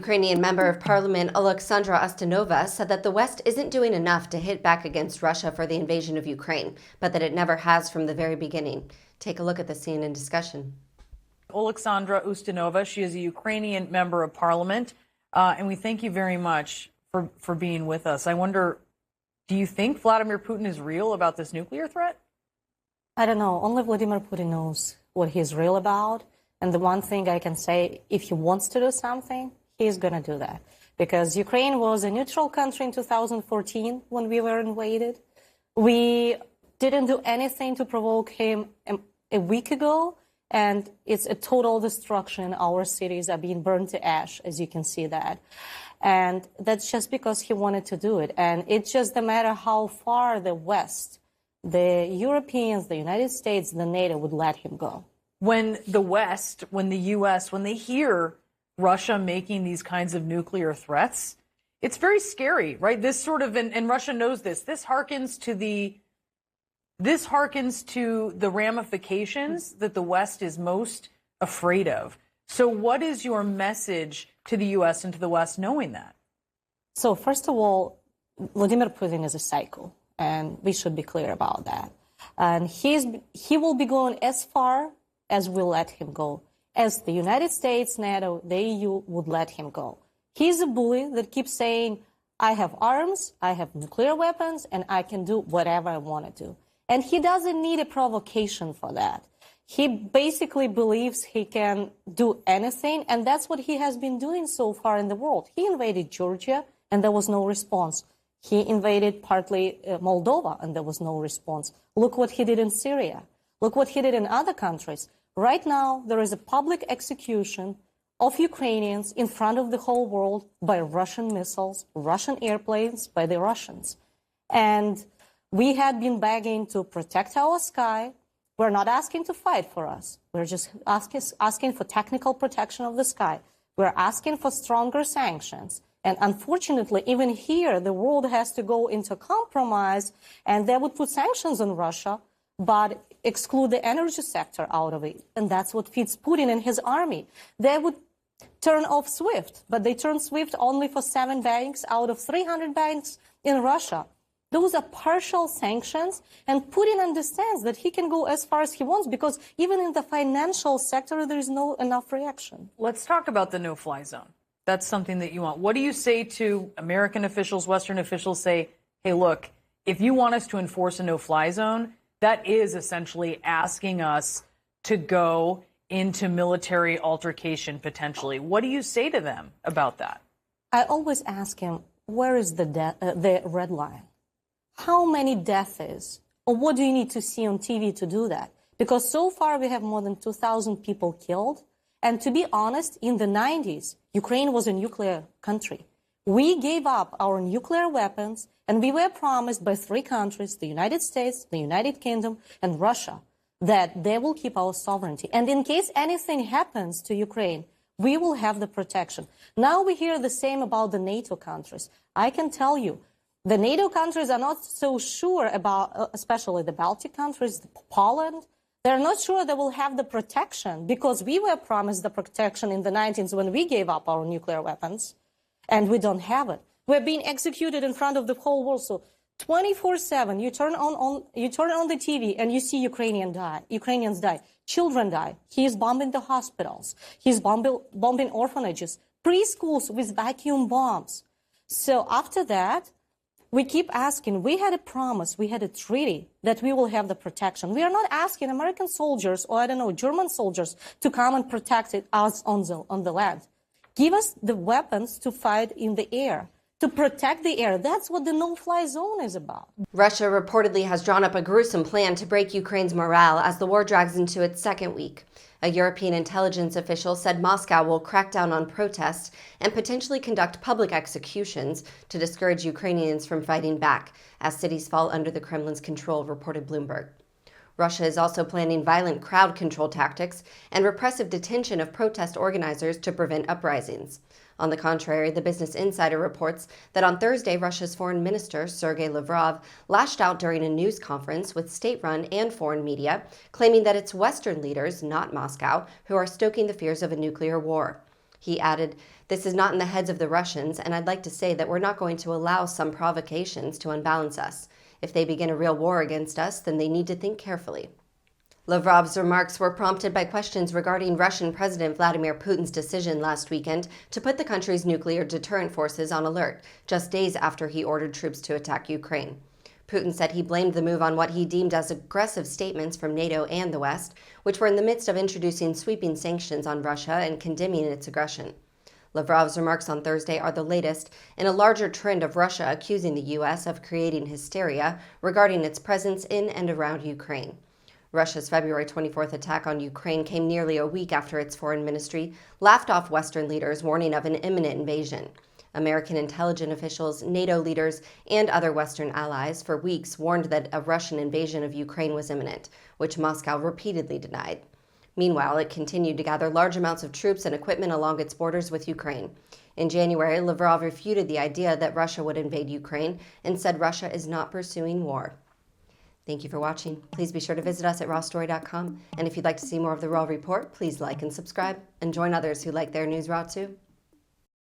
Ukrainian member of Parliament Oleksandra Ustinova said that the West isn't doing enough to hit back against Russia for the invasion of Ukraine, but that it never has from the very beginning. Take a look at the CNN discussion. Oleksandra Ustinova, she is a Ukrainian member of Parliament, and we thank you very much for being with us. I wonder, do you think Vladimir Putin is real about this nuclear threat? I don't know. Only Vladimir Putin knows what he's real about. And the one thing I can say, if he wants to do something, he's going to do that. Because Ukraine was a neutral country in 2014 when we were invaded. We didn't do anything to provoke him a week ago. And it's a total destruction. Our cities are being burned to ash, as you can see that. And that's just because he wanted to do it. And it's just a matter how far the West, the Europeans, the United States, the NATO would let him go. When the West, when the U.S., when they hear Russia making these kinds of nuclear threats, it's very scary, right? This sort of, and Russia knows this, this harkens to the ramifications that the West is most afraid of. So what is your message to the U.S. and to the West knowing that? So first of all, Vladimir Putin is a psycho, and we should be clear about that. And he will be going as far as we let him go, as the United States, NATO, the EU would let him go. He's a bully that keeps saying, I have arms, I have nuclear weapons, and I can do whatever I want to do. And he doesn't need a provocation for that. He basically believes he can do anything, and that's what he has been doing so far in the world. He invaded Georgia, and there was no response. He invaded partly Moldova, and there was no response. Look what he did in Syria. Look what he did in other countries. Right now, there is a public execution of Ukrainians in front of the whole world by Russian missiles, Russian airplanes, by the Russians. And we had been begging to protect our sky. We're not asking to fight for us. We're just asking for technical protection of the sky. We're asking for stronger sanctions. And unfortunately, even here, the world has to go into compromise, and they would put sanctions on Russia, but exclude the energy sector out of it. And that's what feeds Putin and his army. They would turn off SWIFT, but they turn SWIFT only for 7 banks out of 300 banks in Russia. Those are partial sanctions, and Putin understands that he can go as far as he wants because even in the financial sector, there is no enough reaction. Let's talk about the no-fly zone. That's something that you want. What do you say to American officials, Western officials say, hey, look, if you want us to enforce a no-fly zone, that is essentially asking us to go into military altercation potentially. What do you say to them about that? I always ask him, where is the red line? How many deaths is? Or what do you need to see on TV to do that? Because so far we have more than 2,000 people killed. And to be honest, in the 90s, Ukraine was a nuclear country. We gave up our nuclear weapons, and we were promised by 3 countries, the United States, the United Kingdom, and Russia, that they will keep our sovereignty. And in case anything happens to Ukraine, we will have the protection. Now we hear the same about the NATO countries. I can tell you, the NATO countries are not so sure about, especially the Baltic countries, Poland. They're not sure they will have the protection because we were promised the protection in the 90s when we gave up our nuclear weapons, and we don't have it. We're being executed in front of the whole world. So 24/7, you turn on the TV and you see Ukrainians die. Children die. He is bombing the hospitals. He's bombing orphanages, preschools with vacuum bombs. So after that, we keep asking, we had a promise, we had a treaty that we will have the protection. We are not asking American soldiers or, I don't know, German soldiers to come and protect us on the land. Give us the weapons to fight in the air, to protect the air. That's what the no-fly zone is about. Russia reportedly has drawn up a gruesome plan to break Ukraine's morale as the war drags into its second week. A European intelligence official said Moscow will crack down on protests and potentially conduct public executions to discourage Ukrainians from fighting back as cities fall under the Kremlin's control, reported Bloomberg. Russia is also planning violent crowd control tactics and repressive detention of protest organizers to prevent uprisings. On the contrary, the Business Insider reports that on Thursday, Russia's foreign minister, Sergei Lavrov, lashed out during a news conference with state-run and foreign media, claiming that it's Western leaders, not Moscow, who are stoking the fears of a nuclear war. He added This is not in the heads of the Russians, and I'd like to say that we're not going to allow some provocations to unbalance us. If they begin a real war against us, then they need to think carefully. Lavrov's remarks were prompted by questions regarding Russian President Vladimir Putin's decision last weekend to put the country's nuclear deterrent forces on alert, just days after he ordered troops to attack Ukraine. Putin said he blamed the move on what he deemed as aggressive statements from NATO and the West, which were in the midst of introducing sweeping sanctions on Russia and condemning its aggression. Lavrov's remarks on Thursday are the latest in a larger trend of Russia accusing the U.S. of creating hysteria regarding its presence in and around Ukraine. Russia's February 24th attack on Ukraine came nearly a week after its foreign ministry laughed off Western leaders warning of an imminent invasion. American intelligence officials, NATO leaders, and other Western allies for weeks warned that a Russian invasion of Ukraine was imminent, which Moscow repeatedly denied. Meanwhile, it continued to gather large amounts of troops and equipment along its borders with Ukraine. In January, Lavrov refuted the idea that Russia would invade Ukraine and said Russia is not pursuing war. Thank you for watching. Please be sure to visit us at rawstory.com. And if you'd like to see more of the Raw Report, please like and subscribe and join others who like their news raw too.